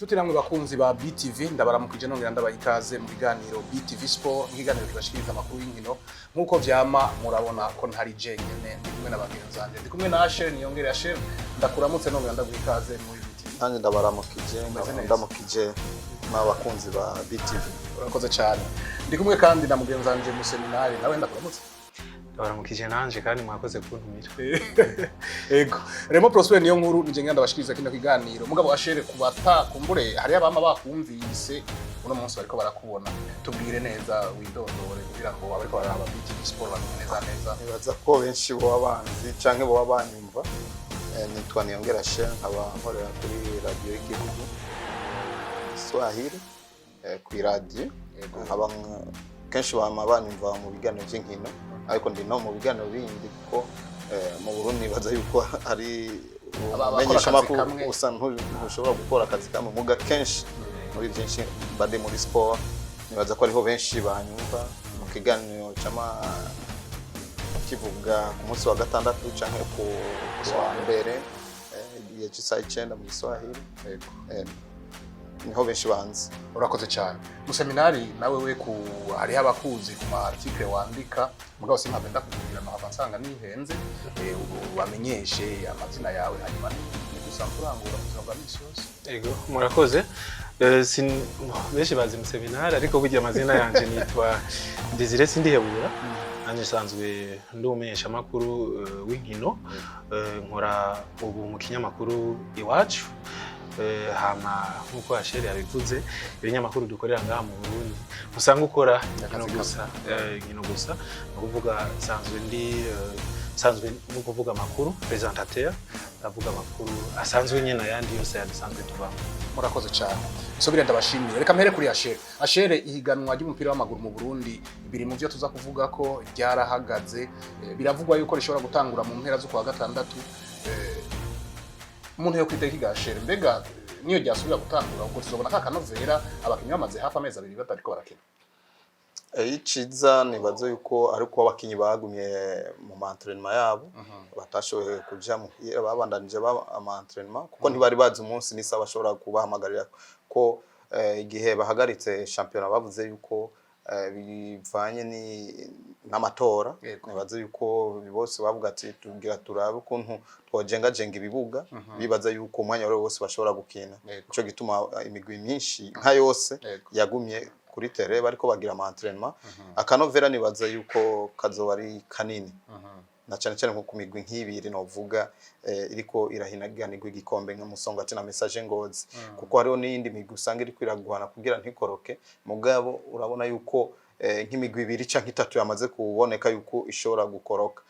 Chuti namwe bakunzi ba BTV ndabaramukije nongera ndabaha ikaze mu biganiro BTV Sport ikiganiro kibashikiriza amakuru y'inkino nkuko vyama murabona ko ntari jenyene ndi kumwe n'abagenzi banje ndi kumwe na Asher niyongere Asher ndakuramutse nongera ndaguha ikaze muri BTV nanjye ndabaramukije ndamukije n'abakunzi ba BTV urakoze cyane ndi kumwe kandi na mugenzi wanje mu seminari nawe ndakuramutse baramukije nanje kandi mwakoze kuntumira ego remo Prosper niyo nkuru nije ngenda bashikiriza kino kiganiro mugabo Ashere kubata kumbure hari abama bakumvise uno munsi bariko barakubona tubwire neza widondore kugira ngo abariko baraba BTV Sport bamenye neza nibaza ko benshi bo abanzi canke bo abanyumva nitwa Niyongera Asher nkaba nkorera kuri radio y'igihugu Swahili ku radio nkaba kenshi bama banyumva mu biganiro by'inkino ariko ndi no mu biganiro bindi kuko mu Burundi baza yuko ari abamenyesha makuru usa ntushobora gukora akazi kamwe muga kenshi muri byinshi bade muri sport nibaza ko ariho benshi banyumva mu kiganiro cyama kivuga ku munsi wa gatandatu canke ku wa mbere ya Gisai 9 mu Swahili niho benshi banzi urakoze cyane mu seminari nawe we ku hari abakuzi ku ma article wandika mugabo simpabenda kugira no avansanga nihenze wamenyeshe amazina yawe hanyuma ni gusankurangura kuzoga misiyose ego murakoze benshi bazi mu seminari ariko burya amazina yanje nitwa Desire Sindihebura anje sanzwe ndumenyesha makuru w'inkino nkora ubu mu kinyamakuru iwacu hama nkuko Ashere yabivuze ibinyamakuru dukorera ngaha mu Burundi usanga ukora inkino gusa kuvuga sanzwe no kuvuga amakuru presentateur ndavuga amakuru asanzwe nyene yandi yose yasanzwe tubamo murakoze cyane sobire ndabashimira reka mpere kuri Ashere ihiganwa ry'umupira w'amaguru mu Burundi biri mu byo tuza kuvuga ko ryarahagaze biravugwa yuko rishobora gutangura mu mpera zo kwa gatandatu umuntu yo kwiteka igashere mbega niyo ryasubira gutangura ubwo tuzobona ka kanovera abakinyi bamaze hafi amezi 2 batariko barakina iciza nibazo yuko ariko abakinyi bagumye mu entraînement yabo batashoboye kuja mu babandanije ama entraînement kuko ntibari bazi umunsi nisa bashobora kubahamagarira ko igihe bahagaritse championnat bavuze yuko bivanye n'amatora nibaza yuko bose bavuga ati tugira turabe ukuntu twojenga ibibuga bibaza yuko umwanya wose bashobora gukina ico gituma imigwi myinshi nka yose yagumye kuri terre bariko bagira ama entraînement akanovera nibaza yuko kazoba ari kanini na cyane cyane nko kumigwi nk'ibiri novuga iriko irahinaganirwa igikombe nka Musonga ati na Message Ngozi kuko hariho n'indi migwi usanga iri kwiragwana kugira ntikoroke mugabo urabona yuko nk'imigwi 2 canke 3 yamaze kuboneka yuko ishobora gukoroka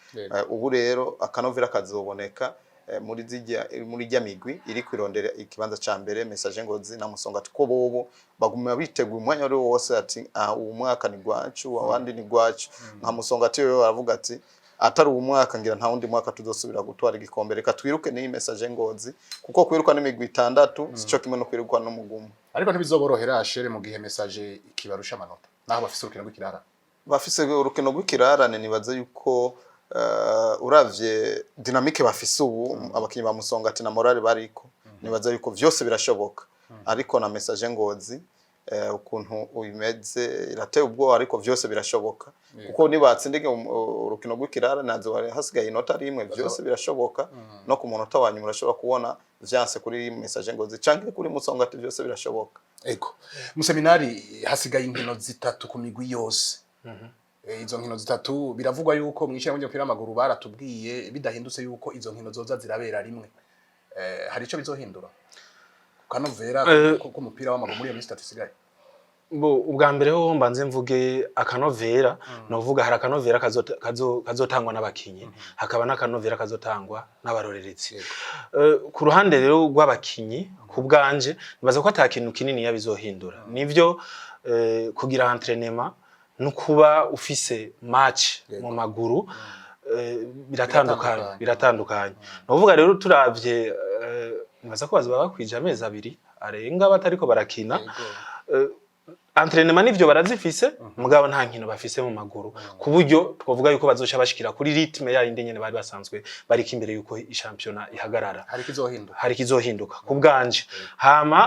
ubu rero akanovera kazoboneka muri rya migwi iri kwirondera ikibanza ca mbere Message Ngozi na Musonga ati ko bobo baguma biteguye umwanya wose ati uwo mwaka ni gwacu abandi ni gwacu nka Musonga ati yo aravuga ati atari umwaka ngira nta wundi mwaka tuzosubira gutwara igikombe reka twiruke ni Message Ngozi kuko kwiruka n'imigwi 6 sico kimwe no kwiruka no mugumu ariko ntibizoborohera Ashere mu gihe Message ikibarusha amanota naho bafise urukino rw'ikirara bafise urukino rw'ikirarane nibaza yuko uravye dynamique bafise ubu abakinyi ba Musonga ati na morale bariko nibaza yuko vyose birashoboka ariko na Message Ngozi ukuntu uyimeze irateye ubwo ariko vyose birashoboka kuko nibatsindike urukino rw'ikirara nazo hasigaye inota rimwe vyose birashoboka no ku munota wanyu murashobora kubona vyanse kuri Message Ngozi canke kuri Musonga ati vyose birashoboka ego mu seminari hasigaye inkino zitatu ku migwi yose izo nkino zitatu biravugwa yuko mwishira mu mupira w'amaguru baratubwiye bidahindutse yuko izo nkino zoza zirabera rimwe hari ico bizohindura kanovera ko umupira w'amaguru muri iyo minsi isigaye bo ubwa mbere ho mbanze mvuge akanovera novuga hari akanovera kazotangwa n'abakinyi hakaba n'akanovera kazotangwa n'abarorerezi ku ruhande rero rw'abakinyi ku bwanje nibaza ko atakintu kinini yabizohindura nivyo kugira entraînement no kuba ufise match mu maguru biratandukanye no kuvuga rero turavye nibaza ko bazaba bakwije amezi abiri arenga batariko barakina entraînement nivyo barazifise mugabo nta nkino bafise mu maguru ku buryo twovuga yuko bazoca bashikira kuri ritme ya indi nyene bari basanzwe bariko imbere yuko ishampiyona ihagarara hari kizohinduka ku bwanje hama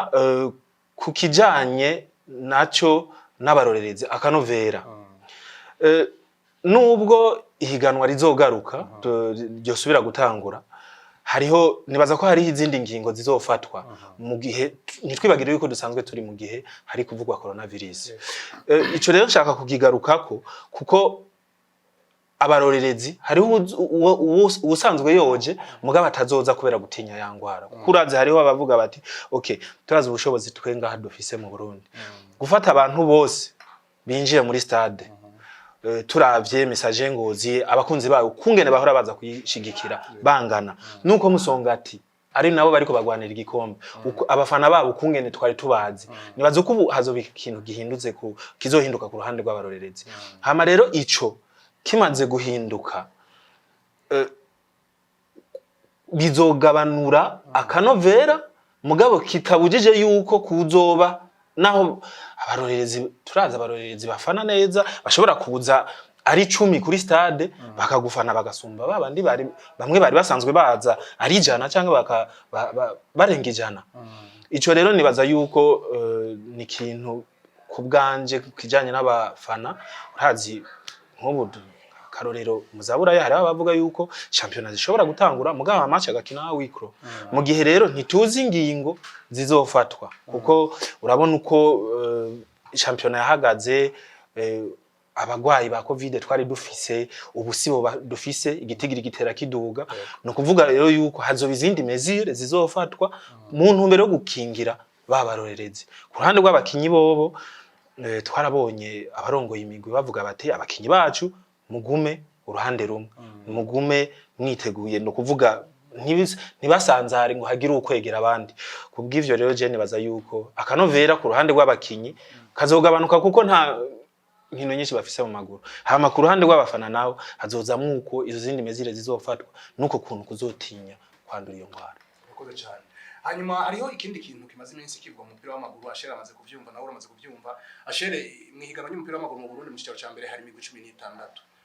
ku kijanye naco n'abarorerezi akanovera nubwo ihiganwa rizogaruka ryosubira gutangura hariho nibaza ko hariho izindi ngingo zizofatwa mu gihe nitwibagire yuko dusanzwe turi mu gihe hari kuvugwa coronavirus ico rero nshaka kugigarukako kuko abarorerezi hariho usanzwe yoje mugabo atazoza kubera gutinya yangwara kuraze hariho abavuga bati okay turazi ubushobozi twenga dufise mu Burundi gufata abantu bose binjiye muri stade turavye message ngozi abakunzi bayo kungene bahora baza kuyishigikira bangana nuko Musongati ari nabo bariko bagwanira igikombe abafana babo kungene twari tubazi nibazo ko hazoba ikintu gihindutse kizohinduka ku ruhande rw'abarorerezi hama rero ico kimaze guhinduka bizogabanura akanovera mugabo kitabujije yuko kuzoba naho abarorerezi turaza abarorerezi bafana neza bashobora kuza ari 10 kuri stade bakagufana bagasumba babandi bamwe bari basanzwe baza ari jana cyangwa barenga ijana ico rero nibaza yuko ni ikintu ku bwanje kijanye n'abafana urazi nk'ubu karorero muzabura hari abavuga yuko championnat zishobora gutangura mugabo amamatch agakina wikro mu gihe rero ntituzi ingingo zizofatwa kuko urabona uko championnat yahagaze abagwayi ba covid twari dufise ubusibo dufise igitigiri gitera kiduga no kuvuga rero yuko hazo bizindi mesure zizofatwa mu ntumbero yo gukingira babarorerezi ku ruhande rw'abakinyi bobo twarabonye abarongoye imigwi bavuga bati abakinyi bacu mugume uruhande rumwe mugume mwiteguye no kuvuga ntibasanzare ngo hagire ukwegera abandi kubw'ivyo rero je nibaza yuko akanovera ku ruhande rw'abakinyi kazogabanuka kuko nta nkino nyinshi bafise mu maguru hama ku ruhande rw'abafana nawo hazoza muko izo zindi mezire zizofatwa nuko kuntu kuzotinya kwandura iyo ngwara ukoze cyane hanyuma hariho ikindi kintu kimaze iminsi kivugwa mu mupira w'amaguru Ashere amaze kuvyumva nawe uramaze kuvyumva Ashere mwihiganwa y'umupira w'amaguru mu Burundi mu cyicaro ca mbere hari imigwi 16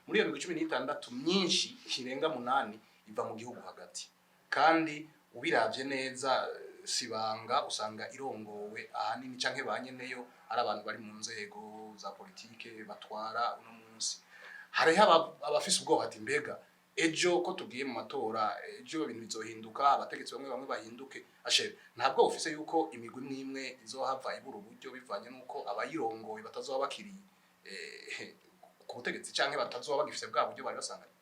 muri iyo migwi 16 myinshi kirenga 8 iva mu gihugu hagati kandi ubiravye neza sibanga usanga irongowe ahanini canke banyeneyo ari abantu bari mu nzego za politike batwara uno munsi hariho abafise ubwoba ati mbega ejo ko tugiye mu matora ejo ibintu bizohinduka abategetsi bamwe bahinduke Ashere ntabwo ufise yuko imigwi imwe izohava ibura uburyo bivanye nuko abayirongoye batazoba bakiri ku butegetsi canke batazoba bagifise bwa buryo bari basanganye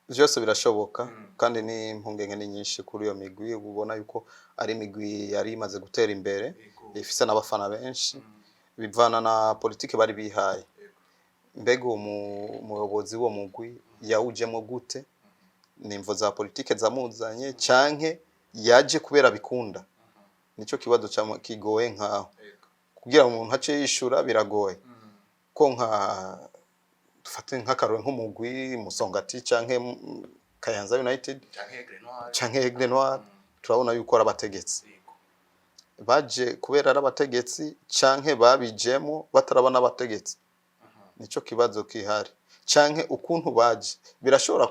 vyose birashoboka kandi ni impungenge ni nyinshi kuri iyo migwi ubona yuko ari imigwi yari imaze gutera imbere ifise n'abafana benshi bivana na politike bari bihaye mbega umuyobozi wo mugwi yawujemo gute nimvo za politike zamuzanye canke yaje kubera bikunda nico kibazo kigoye nkaho kugira umuntu hace yishura biragoye ko nka dufate nk'akarore nk'umugwi Musongati canke Kayanza United canke Aigle Noir turabona yuko ari abategetsi baje kubera ari abategetsi canke babijemo batarabona abategetsi nico kibazo kihari canke ukuntu baje birashobora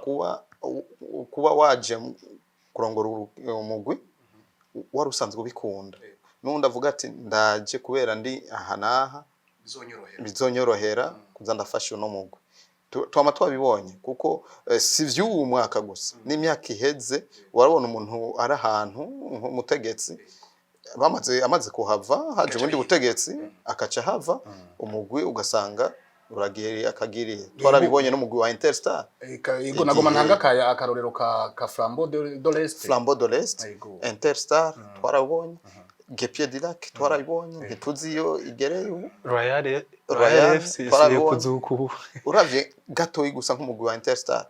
kuba waje kurongora umugwi wari usanzwe bikunda nundi avuga ati ndaje kubera ndi aha naha bizonyorohera kuza ndafasha uno mugwi twama twabibonye kuko si vy'uwo mwaka gusa n'imyaka iheze warabona umuntu ari ahantu nk'umutegetsi amaze kuhava haje ubundi butegetsi akaca hava umugwi ugasanga uragiye akagiriye twarabibonye no mugwi wa Interstar yego nagoma ntanga kaya akarorero ka Flambeau de l'Est Interstar twarabibonye Gepier Dirac twarabibonye ntituziyo igereyo Royal FC kuzuku uravye gato igusa nk'umugwi wa Interstar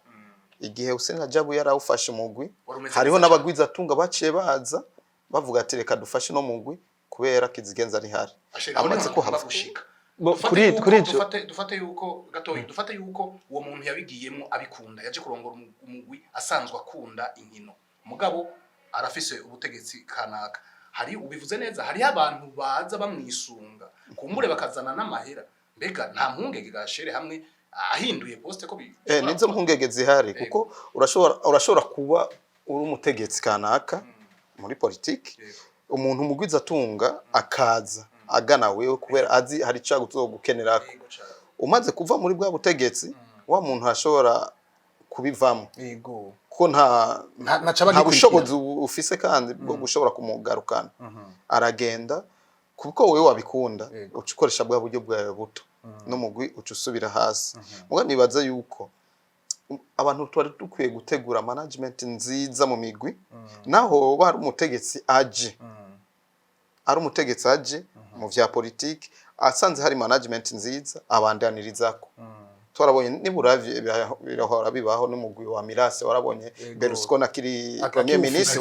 igihe Hussein Jabu yarawufashe umugwi hariho n'abagwiza tunga baciye baza bavuga ati reka dufashe no mugwi kubera kizigenza ari hari amaze ko hafushika dufate yuko gatoyi dufate yuko uwo muntu yabigiyemo abikunda yaje kurongora umugwi asanzwe akunda inkino mugabo arafise ubutegetsi kanaka hari ubivuze neza hari abantu baza bamwisunga kumbure bakazana n'amahera mbega nta mpungenge gashere hamwe ahinduye poste ko nizo mpungenge zihari kuko urashobora kuba uri umutegetsi kanaka muri politiki umuntu umugwiza atunga akaza agana wewe kubera azi hari cyo gukenera umaze kuva muri bwa butegetsi wa muntu ashobora kubivamo yego ko nta bushobozi ufise kandi bwo gushobora kumugarukana aragenda kuko wewe wabikunda ucikoresha bwa buryo bwawe buto no mugwi ucusubira hasi muga nibaza yuko abantu twari dukwiye gutegura management nziza mu migwi naho bari umutegetsi aje mu vya politiki asanze hari management nziza abandanirizako twarabonye niburavye birahora bibaho n'umugwi wa Mirase warabonye Berlusconi akiri premier ministre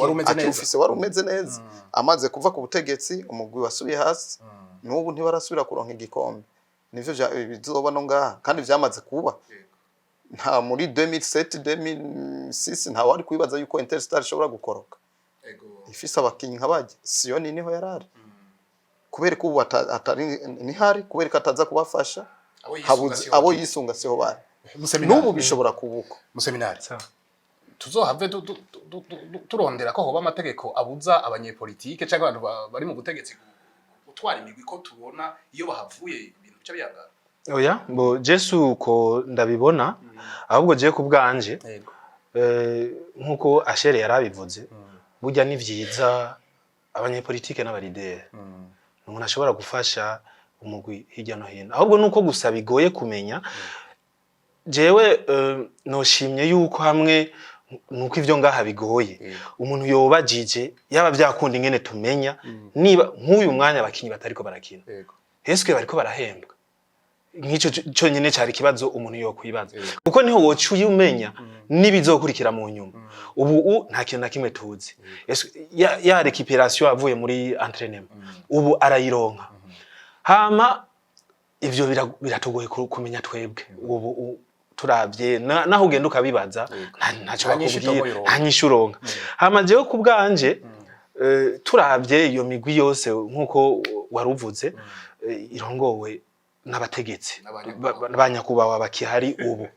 wari umeze neza amaze kuva ku butegetsi umugwi wasubiye hasi n'ubu ntibarasubira kuronka igikombe nivyo bizoba no ngaha kandi vyamaze kuba nta muri 2007 2006 nta wari kwibaza yuko Interstar ishobora gukoroka ifise abakinyi nkabaje Sioni niho yarari kubera ko atari nihari kubera ko ataza kubafasha abo yisunga siho bari n'ubu bishobora kubuko mu seminari tuzohave turondera ko hoba amategeko abuza abanyepolitike cyangwa abantu bari mu butegetsi gutwara imigwi ko tubona iyo bahavuye ibintu bica biyangana oya bo Jesu ko ndabibona ahubwo je ku bwanje nkuko Ashere yarabivuze burya ni vyiza abanyepolitike n'abarideri umuntu ashobora gufasha umugwi hirya no hino ahubwo nuko gusa bigoye kumenya jewe noshimye yuko hamwe nuko ivyo ngaha bigoye umuntu yobajije yaba byakunda ingene tumenya niba nk'uyu mwanya abakinyi batariko barakina eske bariko barahembwa nk'ico cyo nyene cyari kibazo umuntu yo kwibaza kuko niho wocu yumenya nibizokurikira mu nyuma ubu nta kintu na kimwe tuzi ya récupération avuye muri entraînement ubu arayironka hama ivyo biratugoye kumenya twebwe ubu turavye naho ugenda ukabibaza ntaco bakubwiye nta nyishuronka hama jewe ku bwanje turavye iyo migwi yose nkuko waruvuze irongowe n'abategetsi banyakubawa bakihari ubu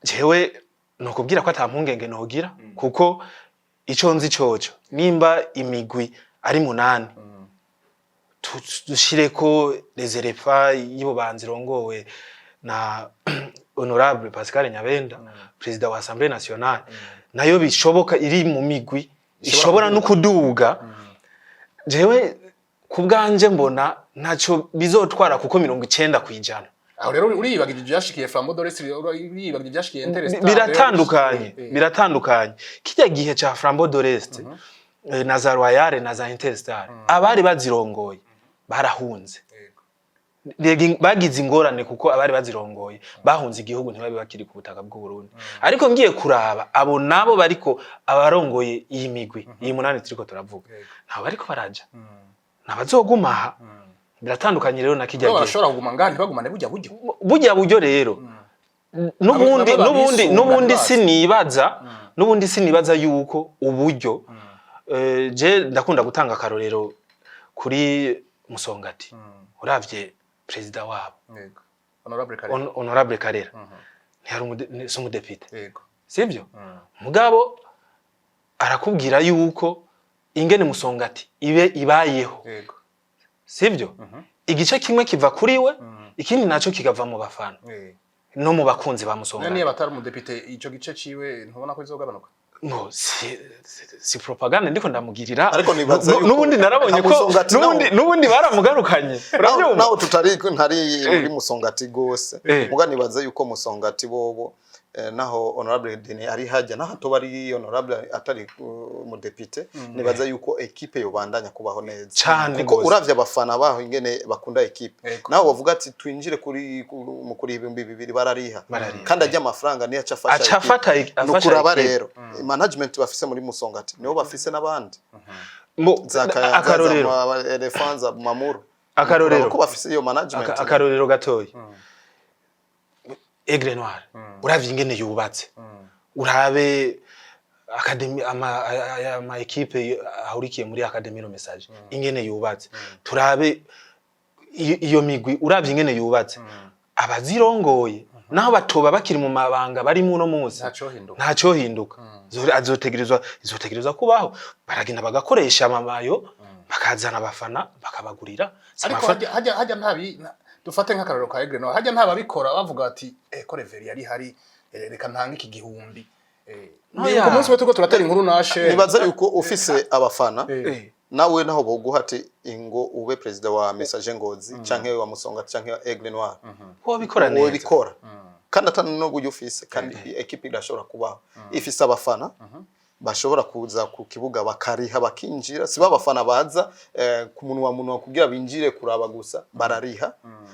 jewe nokubwira ko atampungenge nogira kuko ico nzi coco nimba imigwi ari 8 dushireko les éléphants y'ububanzi rongowe na honorable Pascal Nyabenda president wa Assemblée nationale nayo bishoboka iri mu migwi ishobora no kuduga jewe kubganje mbona ntaco bizotwara kuko 90 kwijana aho rero uribagije byashikiye Flambeau d'Or uribagije byashikiye Interstar biratandukanye kijya gihe ca Flambeau d'Or na za Royale na za Interstar abari bazirongoye barahunze bagize ingorane kuko abari bazirongoye bahunze igihugu ntibabe bakiri ku butaka bw'u Burundi ariko ngiye kuraba abo nabo bariko abarongoye iyi migwi iyi 8 turiko turavuga nabo bariko baraja nabazogumaha biratandukanye rero nakijya gihe bashobora kuguma ngani bagumane bujya buryo rero nubundi sinibaza yuko uburyo je ndakunda gutanga karorero kuri Musongati uravye president wabo yego honorable Karera ntiyari umudepite yego sivyo mugabo arakubwira yuko ingene Musongati ibayeho yego sivyo igice kimwe kiva kuri we ikindi naco kigava mu bafana no mu bakunzi ba Musongati niba batari umudepite ico gice ciwe ntubona ko izogabanuka no si propaganda ndiko ndamugirira ariko nibaza yuko nubundi narabonye ko nubundi baramugarukanye naho ntari muri Musongati gose muga nibaza yuko Musongati bobo naho honorable Deni ari hajya naho to bari honorable atari umudepite nibaza yuko equipe yobandanya kubaho neza kuko uravye abafana baho ingene bakunda equipe naho bavuga ati twinjire kuri 2000 barariha kandi ajya amafaranga niyo acafata nukuraba rero management bafise muri Musongati niho bafise nabandi akarorero elephants mamuru akarorero ko bafise iyo management akarorero gatoyi Aigle Noir uravye ingene yubatse urabe academy ama equipe ahurikiye muri academy no message ingene yubatse turabe iyo migwi uravye ingene yubatse abazirongoye naho batoba bakiri mu mabanga bari mu no munsi ntaco hinduka izotegerezwa kubaho baragenda bagakoresha amamayo bakazana abafana bakabagurira ariko hajya ntabi dufate nk'akararo ka Aigle Noir hajya ntababikora bavuga ati ko Reveri yari hari reka ntanga iki gihumbi ku munsi wetuko turatera inkuru nashe nibaza yuko ufise abafana nawe naho boguha ati ingo ube president wa Message Ngozi canke wa Musonga canke Aigle Noir ko bikora neza bikora kandi atanu no buryo ufise kandi equipe irashobora kubaho ifise abafana bashobora kuza ku kibuga bakariha bakinjira si babafana baza ku munwa kugira binjire kuraba gusa barariha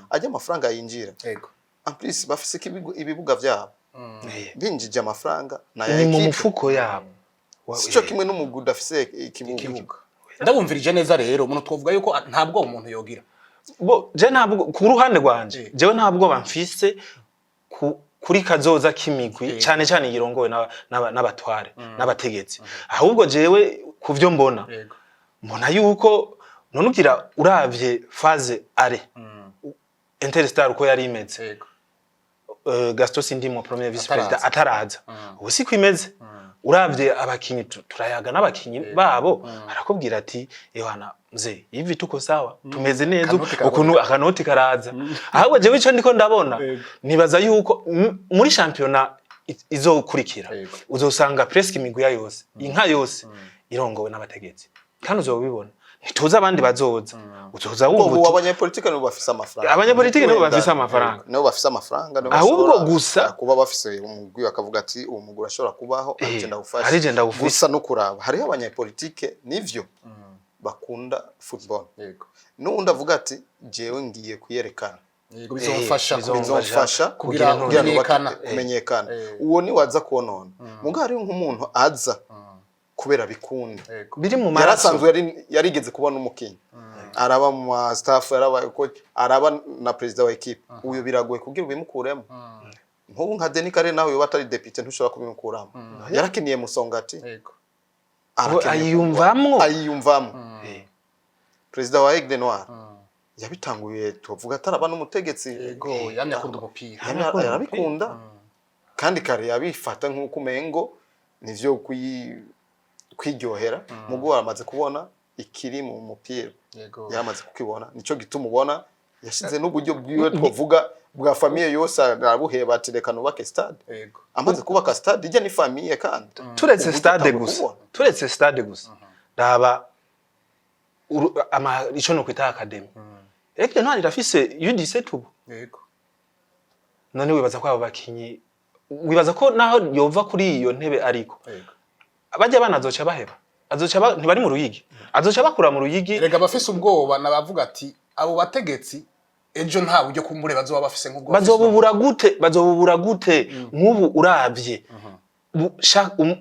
ajya amafaranga yinjira yego en plus bafise ibibuga vyabo binjije amafaranga na ni mu mufuko yabo sico kimwe n'umuguda afise ikibuga ndabumvirije neza rero umuntu twovuga yuko ntabwo umuntu yogira bo je ntabwo ku ruhande rwanje jewe ntabwo bamfise kuri kazoza kimigwi cyane cyane yirongowe n'abatware n'abategetsi ahubwo jewe kuvyo mbona yuko none ugira uravye phase are Interstar uko yari imeze Gaston Sindimo premier vice president ataraza ubu si kwimeze uravye abakinyi turayaga n'abakinyi babo arakubwira ati ehwana mzee hivi tuko sawa tumeze neza ukuntu akanoti karaza ahubwo jewe ico ndiko ndabona nibaza yuko muri championnat izokurikira uzosanga presque imigwi yose inka yose irongowe n'abategetsi kandi uzobibona ntituza abandi bazoza uzoza ubu abanyapolitike nibo bafise amafaranga abanyapolitike nibo bafise amafaranga nibo bafise amafaranga ahubwo gusa kuba bafise umugwi akavuga ati uwo mugura ashobora kubaho agenda ufasha gusa no kuraba hari abanyapolitike nivyo bakunda football yego nundi avuga ati jewe ngiye kuyerekana yego bizomfasha kugira kumenyekana uwo ni waza konona mugari nk'umuntu aza kubera bikunda biri mu maraso yarasanzwe yarigeze kubona umukinyi araba mu staff araba coach araba na president wa equipe uyo biragoye kugira ubimukuremo nkubu nka Denis Kare nawe yo batari député ntushobora kubimukuramo yarakiniye Musongati yego ayiyumvamo president wa Aigle Noir yabitanguye tuvuga ataraba n'umutegetsi yego yamya akunda umupira yarabikunda kandi Kare yabifata nk'uko umengo nivyo kwiryohera mugo waramaze kubona ikiri mu mupira yaramaze kukibona nico gituma ubona yashize n'uburyo bwiwe twovuga bwa famille yose arabuheba ati reka nubake stade amaze kubaka stade ijya ni famille kandi turetse stade gusa raba ico no kwita academy Aigle Noir irafise U17 ubu yego none wibaza ko abo bakinyi wibaza ko naho yova kuri iyo ntebe ariko bajya banazoca baheba azoca ntibari mu ruyigi azoca bakura mu ruyigi rega bafise ubwoba nabavuga ati abo bategetsi ejo nta buryo kumbure bazoba bafise nk'ubwo bazobubura gute nk'ubu uravye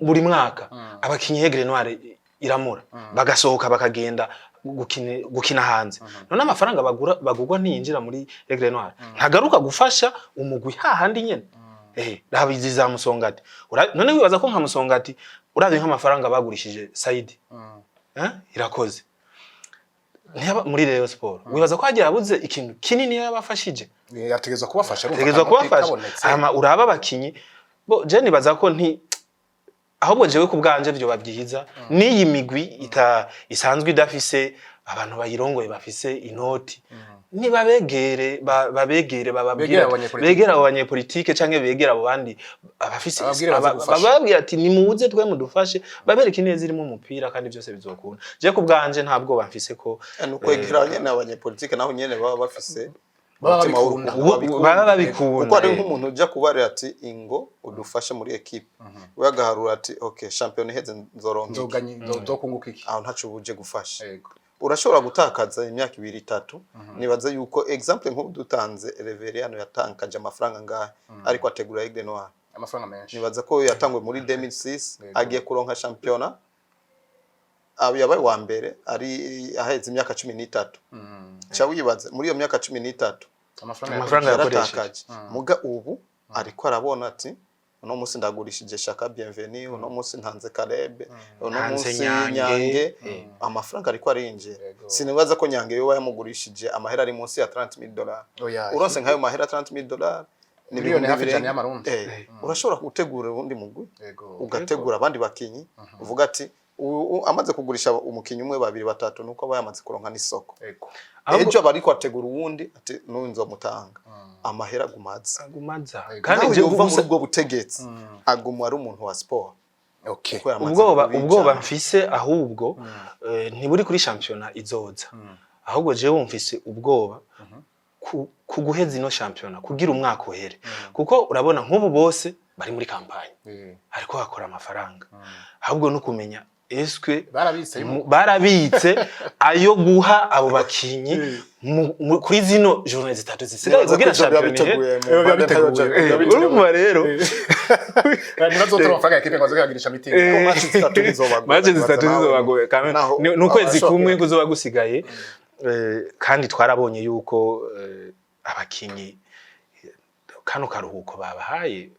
buri mwaka abakinyi Aigle Noir iramura bagasohoka bakagenda gukina hanze none amafaranga bagurwa ntiyinjira muri Aigle Noir ntagaruka gufasha umugwi hahandi nyene rabiziza Musongati none wibaza ko nka Musongati uravye nk'amafaranga bagurishije Saidi irakoze ntiyaba muri Rayon Sport wibaza ko hagira abuze ikintu kinini yabafashije yategezwa kubafasha ama uraba abakinyi bo je nibaza ko ahubwo jewe ku bwanje byo babyihiza niyi migwi isanzwe idafise abantu bayirongoye bafise inoti nibabegere babegere bababwira begera abanyepolitike canke begera abo bandi abafise bababwira ati nimuze twe mudufashe babereke neza irimo umupira kandi byose bizokunda je ku bwanje ntabwo bamfise ko nukwegera nyene abanyepolitike naho nyene baba bafise baba babikunda kuko ari nk'umuntu ujya kubarira ati ingo udufashe muri equipe we agaharura ati okay champion heze nzoronka nzokunguka iki aho ntacu buje gufasha urashobora gutakaza imyaka 2-3 nibaza yuko example nk'ubu dutanze Reveriano yatankaje amafaranga ngahe ariko ategura Aigle Noir amafaranga menshi nibaza ko yatangwe muri 2006 agiye kuronka championnat abo yabaye wa mbere ari aheze imyaka 13 cha wibaza muri iyo myaka 13 amafaranga yakoresheje muga ubu ariko arabona ati uno munsi ndagurishije Shaka Bienvenue uno munsi ntanze Karebe uno munsi Nyange amafaranga ariko arinjira sinibaza ko Nyange yo yamugurishije amahera ari munsi ya $30,000 uronse nkayo mahera $30,000 ni miliyoni hafi cyane y'amarundi urashobora gutegura ubundi mugwi ugategura abandi bakinyi uvuga ati amaze kugurisha umukinyi umwe babiri batatu nuko bayamaze kuronka n'isoko ejo bariko ategura uwundi ati nunzo mutanga amahera gumaza kandi je uva muri bwo butegetsi agumwa ari umuntu wa sport ubwoba mfise ahubwo ntiburi kuri championnat izoza ahubwo je wumfise ubwoba kuguheza ino championnat kugira umwaka uhere kuko urabona nk'ubu bose bari muri campagne ariko bakora amafaranga ahubwo no kumenya eswe barabitse ayo guha abo bakinyi kuri zino journée zitatu zisigaye kugira championnat urumva rero ntibazotora amafaranga yakipe ngo azagirisha meeting ko match zitatu zizobagoye n'ukwezi kumwe kuzoba gusigaye kandi twarabonye yuko abakinyi kano karuhuko babahaye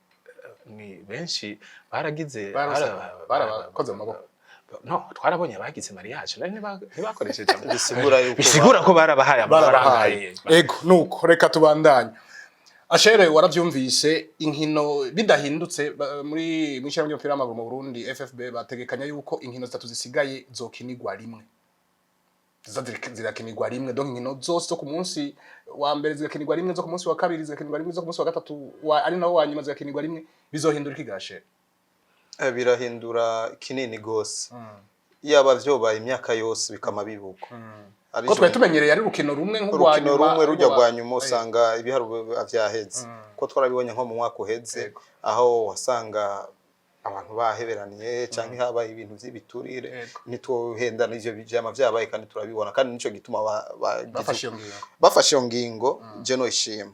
ni benshi baragize barakoze mu maboko no twarabonye bagize mariage ntibakoresheje bisigura ko barabahaye amafaranga ego nuko reka tubandanye Ashere waravyumvise inkino bidahindutse muri mwishira ry'umupira w'amaguru mu Burundi FFB bategekanya yuko inkino zitatu zisigaye zokinirwa rimwe zirakinirwa rimwe donc inkino zose zo ku munsi wa mbere zigakinirwa rimwe zo ku munsi wa kabiri zigakinirwa rimwe zo ku munsi wa gatatu ari nawo wanyuma zigakinirwa rimwe bizohindura ikigashe birahindura kinini gose yaba vyobaye imyaka yose bikama bibuko ko twe tumenyereye ari rukino rumwe nk'urwanyuma rujya gwanyuma usanga ibiharu vyaheze ko twarabibonye nko mu mwaka uheze aho wasanga abantu baheberaniye canke habaye ibintu vy'ibiturire nitwohenda n'ivyo bijama vyabaye kandi turabibona kandi nico gituma bafashe iyo ngingo je no ishima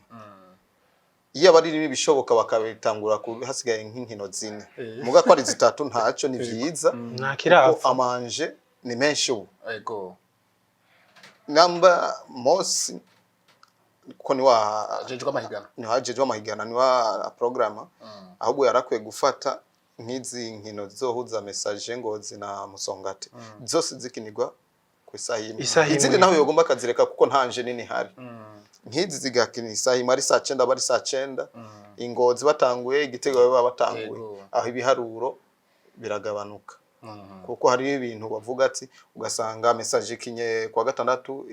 iyo bari bishoboka bakabitangura hasigaye nk'inkino zine muga ko ari zitatu ntaco ni vyiza nakirafa amanje ni menshi ubu namba mosi ko ni wa jejwa mahigana ni wa programa ahubwo yarakwiye gufata nk'izi nkino zizohuza message ngozi na musongati zose zikinirwa ku isaha izindi naho yogomba kazireka kuko ntanje nini hari nk'izi zigakina isaha imwe ari saa 9 bari saa 9 ingozi batanguye igitego baba batanguye aho ibiharuro biragabanuka kuko hari ibintu bavuga ati ugasanga message kinye kwa gatandatu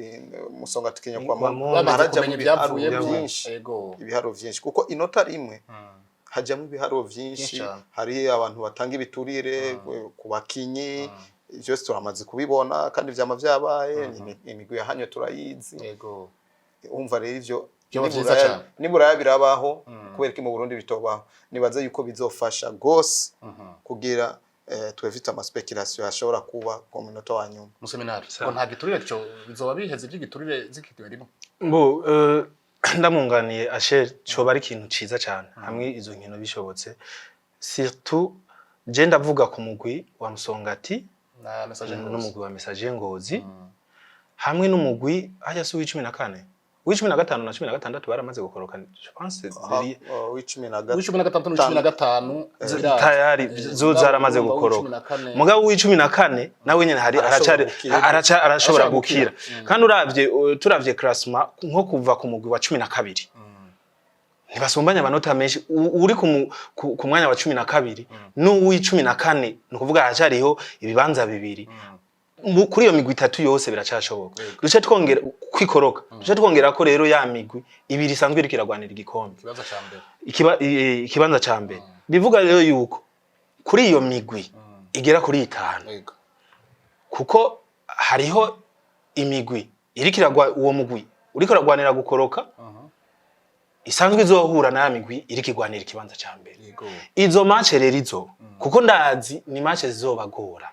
musongati kinye kwa maharaja mu byavuye byinshi ibiharo byinshi kuko inota rimwe hajyamo ibiharo byinshi hari abantu batanga ibiturire ku bakinyi byose turamaze kubibona kandi vyama vyabaye imigwi yahanyo turayizi yego umva rero ivyo nibura birabaho kubera ko mu Burundi bitobaho nibaza yuko bizofasha gose kugira twevita ama speculation ashobora kuba ku minota wa nyuma mu seminari ko nta giturire cyo bizoba biheze by'igiturire zikitiwe rimwe mbo ndamunganiye Asher cyo bari ikintu ciza cyane hamwe izo nkino bishobotse surtout je ndavuga ku mugwi wa Musongati na message n'umugwi wa message ngozi hamwe n'umugwi hajya su 14 15 na 16 baramaze gukoroka je pense ziri 15 tayari zo zaramaze gukoroka mugabo w'14 nawe nyene hari arashobora gukira kandi turavye classement nko kuva ku mugwi wa 12 ntibasumbanya amanota menshi uri ku mwanya wa 12 n'uw'14 nukuvuga aracariho ibibanza bibiri kuri iyo migwi itatu yose biracashoboka duce twongera kwikoroka duce twongera ko rero ya migwi ibiri sanzwe irikiragwanira igikombe ikibanza ca mbere bivuga rero yuko kuri iyo migwi igera kuri 5 kuko hariho imigwi irikiragwa uwo mugwi urikiragwanira gukoroka isanzwe izohura na migwi irikigwanira ikibanza ca mbere izo match rero izo kuko ndazi ni match zizobagora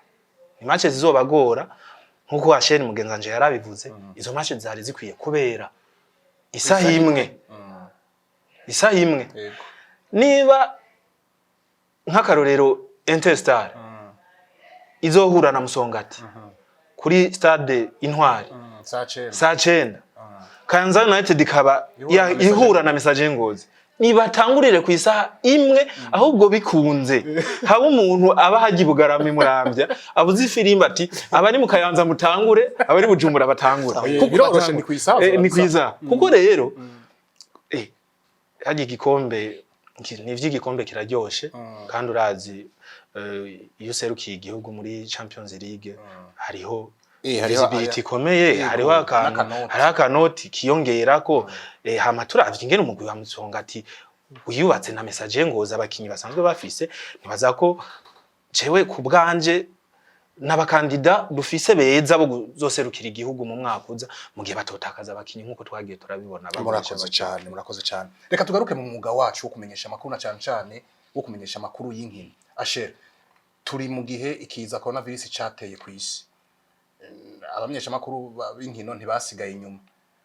imatch zizobagora nkuko Asheni mugenzanje yarabivuze izo match zari zikwiye kubera isaha imwe niba nk'akarorero Interstar izohura na Musongati kuri stade Intwari saa 9 Kayanza United ikaba ihura na Message Ngozi nibatangurire ku isaha imwe ahubwo bikunze haba umuntu aba haji Bugarama Murambya abuze ifirimba ati abari mu Kayanza mutangure abari Bujumbura batangura biroroshe ni kwiza kuko rero haji igikombe n'ivy'igikombe kiraryoshe kandi urazi iyo serukiye igihugu muri Champions League hariho visibility ikomeye hariho akanoti kiyongerako hama turavye ingene umugwi wa Musonga ati uyubatse na Message Ngozi abakinyi basanzwe bafise ntibaza ko cewe ku bwanje n'abakandida dufise beza bo zoserukira igihugu mu mwaka uza mu gihe batotakaza abakinyi nkuko twagiye turabibona murakoze cyane reka tugaruke mu mwuga wacu wo kumenyesha amakuru na cyane wo kumenyesha amakuru y'inkino Asher turi mu gihe ikiza coronavirus cateye ku isi abamenyesha amakuru b'inkino ntibasigaye inyuma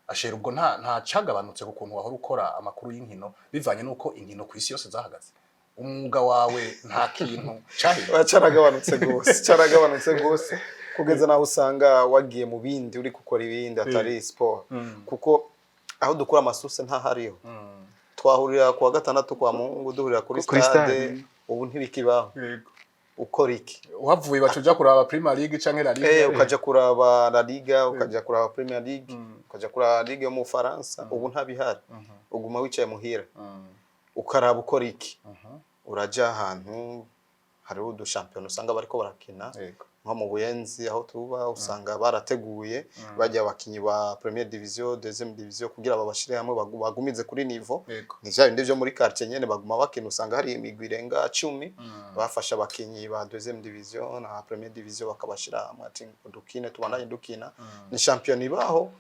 Asher ubwo nta cagabanutse ku kuntu wahora ukora amakuru y'inkino bivanye nuko inkino ku isi yose zahagaze umwuga wawe nta kintu caragabanutse gose kugeza naho usanga wagiye mu bindi uri gukora ibindi atari sport kuko aho dukura amasuse nta hariho twahurira kwa gatandatu kwa Mungu duhurira kuri stade ubu ntibikibaho ukora iki uhavuye bacuja kuraba Primus Ligue canke La Ligue ukaja kuraba La Liga ukaja kuraba Premier League ukaja kuraba Ligue yo mu Faransa ubu ntabihari uguma wicaye muhira ukaraba ukora iki uraja ahantu hari udu champion usanga bariko barakina nko mu Buyenzi aho tuba usanga barateguye bajya abakinyi ba Premier Division Deuxième Division kugira babashire hamwe bagumize kuri niveau nivya bindi byo muri quartier nyene baguma bakina usanga hari imigwi irenga 10 bafasha abakinyi ba Deuxième Division na Premier Division bakabashira hamwe ati dukine tubandanye dukina ni champion ibaho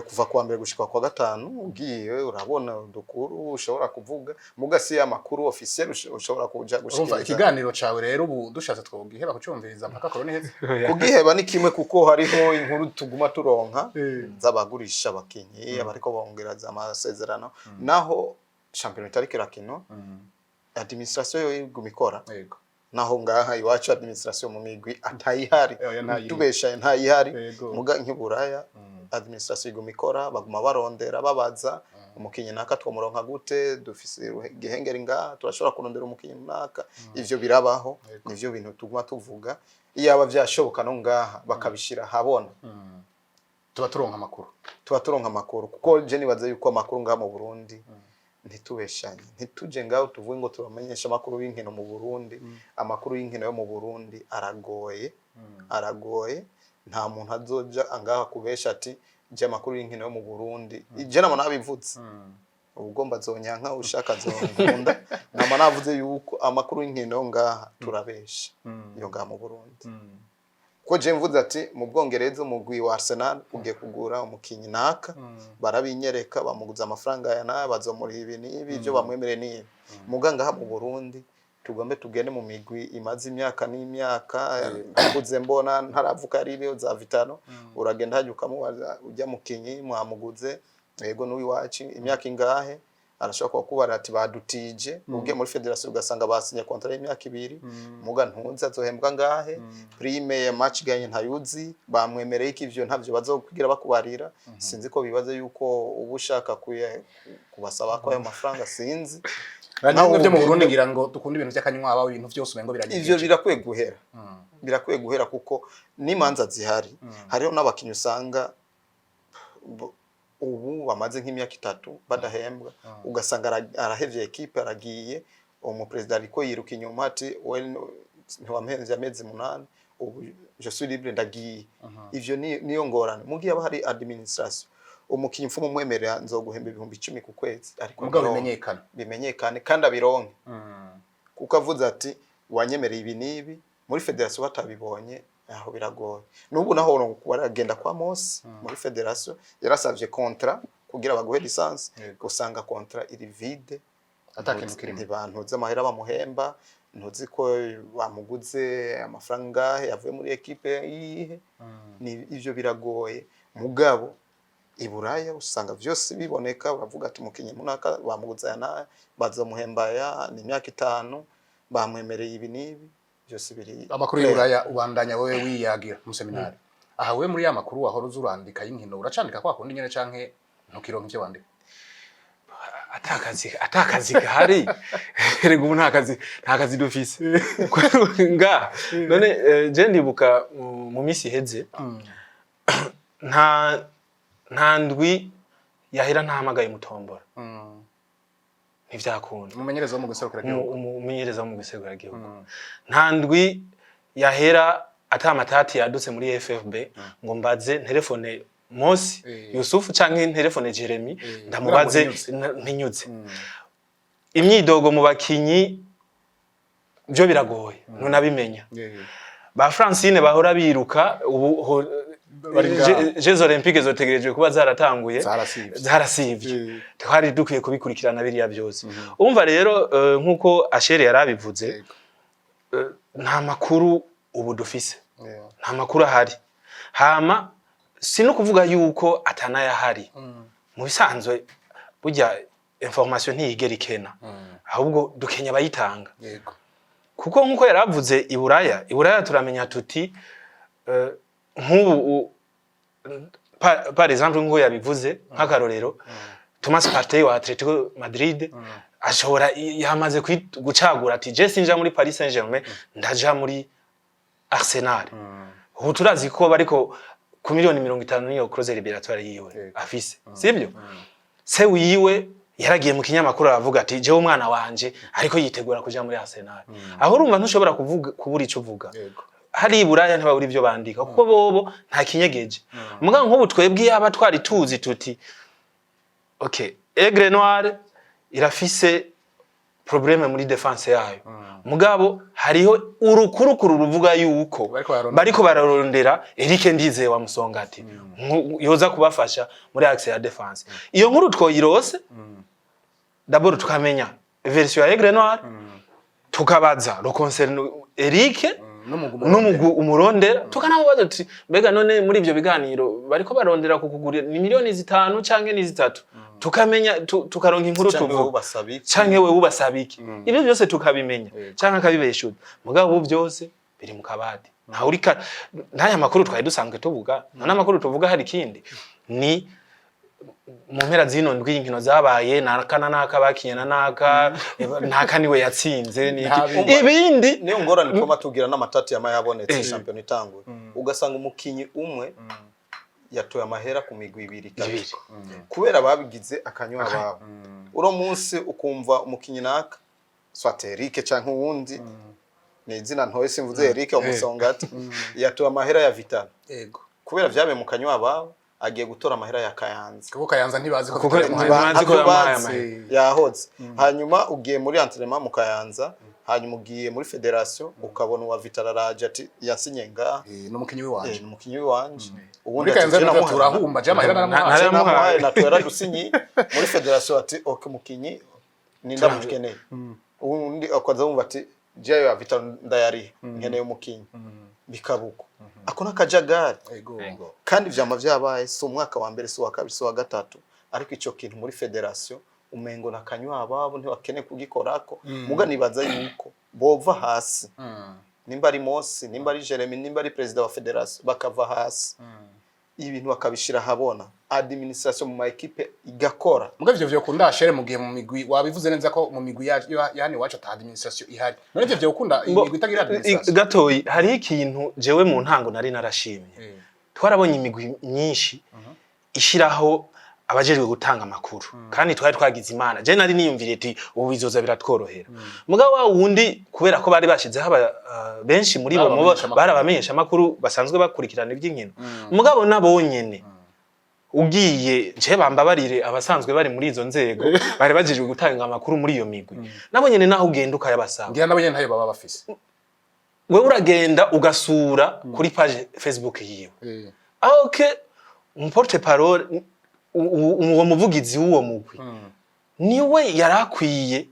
kuva kwa mbere gushika kwa gatanu ugiye urabona dukuru ushobora kuvuga mugasi amakuru officiel ushobora kuja gushikira ikiganiro cawe rero ubu dushatse twogiheba kucumviriza mpaka korone heze kugiheba ni kimwe kuko hariho inkuru tuguma turonka z'abagurisha abakinyi abariko bongeraza amasezerano naho champion itariki rakino administration yo igumikora naho ngaha iwacu administration mu migwi atayihari tubesha ntayihari muga nk'iburaya administration igumikora baguma barondera babaza umukinyi naka twomuronka gute dufise gihengeri ngaha turashobora kurondera umukinyi naka ivyo birabaho nivyo bintu tuguma tuvuga iyaba vyashoboka no ngaha bakabishira habona tuba turonka amakuru kuko je nibaza yuko amakuru ngaha mu Burundi ntitubeshanye ntituje ngaho tuvuye ngo turamenyesha amakuru y'inkino mu Burundi amakuru y'inkino yo mu Burundi aragoye nta muntu azoja angaha kubesha ati je amakuru y'inkino yo mu Burundi je namo nabivutse ugomba zonyanka ushaka zonkunda nama navuze yuko amakuru y'inkino ngaha turabesha yo ngaha mu Burundi ko je mvuze ati mu Bwongereza umugwi wa Arsenal ugiye kugura umukinyi naka barabinyereka bamuguza amafaranga ya nayo bazomuriha ibi nibi byo bamwemereye ni muganga ha mu Burundi tugombe tugene mu migwi imaze imyaka n'imyaka kuze mbona ntaravuka ariyo za vitano uragenda hajuka mubaza ujya mukinyi mwamuguze yego n'uwi wacu imyaka ingahe arashaka kubara ati badutije ugiye muri federation ugasanga basinye contrat y'imyaka 2 muga ntunza zohembwa ngahe prime ya match ganye ntayuzi bamwemereye iki ivyo ntavyo bazokwigira bakubarira sinzi ko bibaze yuko ubushaka kubasaba ko ayo mafaranga sinzi naho byo mu Burundi ngira ngo dukunda ibintu by'akanywaba ibintu byose umengo biragiye ivyo birakwiye guhera kuko nimanza zihari hariho n'abakinyi usanga ubu bamaze nk'imyaka 3 badahembwa ugasanga arahevye equipe aragiye umupresident ariko yiruka inyuma ati ntiwampenze amezi 8 ubu je suis libre ndagiye ivyo niyo ngorane mugiye aba hari administration umukinyi mfumo mwemerera nzoguhemba 10,000 ku kwezi ariko bimenyekane kandi abironke kuko avuze ati wanyemereye ibi nibi muri federation batabibonye aho biragoye nubu naho baragenda kwa Mose muri federation yarasavye contrat kugira baguhe licence usanga contrat iri vide atakinukirimo abantu z'amahera bamuhemba ntuzi ko bamuguze amafaranga yavuye muri equipe yihe ni ivyo biragoye mugabo iburaya usanga vyose biboneka bavuga ati mukinyi munaka bamuguze yana bazomuhemba ya ni imyaka 5 bamwemereye ibi nibi byose biri amakuru y'Uburaya ubandanya wewe wiyagira mu seminari aha we muri ya makuru wahora uzurandika y'inkino uracandika kwa kundi nyene canke ntukironka ivyo wandika atakazi gahari rego ubu nta kazi dufise nga none je ndibuka mu misi heze nta ndwi yahera ntahamagaye mutombora ntivyakunda umumenyereza wo mu guserukira gihugu umumenyereza wo mu guserukira gihugu nta ndwi yahera atamatati yadutse muri FFB ngo mbaze telefone Mosi Yusufu canke telefone Jeremy ndamubaze ntinyuze imyidogo mu bakinyi byo biragoye ntunabimenya ba Francine bahora biruka ubu Jeux Olympiques zotegereje kuba zaratanguye zarasivye twari dukwiye kubikurikirana biriya byose umva rero nkuko Ashere yarabivuze nta makuru ubu dufise nta makuru ahari hama sino kuvuga yuko atanaya hari mu bisanzwe burya information ntiyigera ikena ahubwo dukenya bayitanga yego kuko nkuko yaravuze iburaya turamenya tuti nk'ubu par exemple ngo yabivuze nk'akarorero Thomas Partey wa Atletico Madrid ashobora yamaze gucagura ati je sinja muri Paris Saint-Germain ndaja muri Arsenal ubu turazi ko bariko ku miliyoni 50 niyo close liberatoire yiwe afise sibyo se wiwe yaragiye mu kinyamakuru aravuga ati je umwana wanje ariko yitegura kuja muri Arsenal aho urumva ntushobora kubura ico uvuga hari iburaya ntibabura ivyo bandika kuko bobo nta kinyegeje mugabo nk'ubu twebwe aba twari tuzi tuti okay Aigle Noir irafise probleme muri defense yayo mugabo hariho urukurukuru ruvuga yuko bariko bararondera Eric Ndizeye wa Musongati yoza kubafasha muri axe ya defense iyo nkuru twoyirose d'abord tukamenya version ya Aigle Noir tukabaza le concerne Eric n'umugu umurondera tukanamubaza tuti mbega none muri ivyo biganiro bariko barondera kukugurira ni miliyoni 5 canke ni 3 tukamenya tukaronka inkuru tuvuga canke we ubasabiki ibyo byose tukabimenya canke akabibeshuda mugabo ubu byose biri mu kabadi nta urika ntaya makuru twari dusanzwe tuvuga nta makuru tuvuga hari kindi ni mu mpera zino ndwi inkino zabaye nakana nakabakiye naka ntakaniwe yatsinze ni ibindi niyo ngorane ko batugira n'amatati yamayabonetse champion itangwe ugasanga umukinyi umwe yatoye amahera ku migwi ibiri kubera babigize akanywa babo uro munsi ukumva umukinyi naka swate Eric canke uwundi ni izina ntoye simvuze Eric Umusongati yatoye amahera ya Vital yego kubera vyabe mu kanywa babo agiye gutora amahera ya Kayanza kuko Kayanza ntibazi ko yahoze hanyuma ugiye muri entraînement mu Kayanza hanyuma ugiye muri federation ukabona wa Vital araje ati yasinye nga n'umukinyi wanje n'umukinyi wanje ubundi Kayanza turahumba je amahera naramuhaye natwera dusinyi muri federation ati okay mukinyi ninda mukeneye ubundi akaza wumva ati je ya Vital ndayari nkeneye umukinyi bikabuko akona kajagari kandi vyama vyabaye so umwaka wa mbere so wa kabiri so wa gatatu ariko ico kintu muri federation umengo nakanywa ababo ntibakene kugikorako muga nibaza yuko bova hasi nimba ari Mosi nimba ari Jeremy nimba ari president wa federation bakava hasi ibintu bakabishira habona administration mu ma equipe igakora muga ivyo vyo kunda Ashere mu gihe mu migwi wabivuze neza ko mu migwi yani wacu ta administration ihari none ivyo vyo kunda imigwi itagira administration gatoyi hari ikintu jewe mu ntango nari narashimye twarabonye imigwi myinshi ishiraho abajejwe gutanga amakuru kandi twari twagize imana je nari niyumvire ati ubu bizoza biratworohera mugabo wa wundi kubera ko bari bashizeho benshi muri bo barabamenyesha amakuru basanzwe bakurikirana iby'inkino mugabo nabonyene ugiye je bambabarire abasanzwe bari muri izo nzego bari bajejwe gutanga amakuru muri iyo migwi nabonyene naho ugenda ukayabasanga ngira nabonyene ntayo baba bafise we uragenda ugasura kuri page Facebook yiwe okay umporte parole uwo muvugizi w'uwo mugwi niwe yarakwiye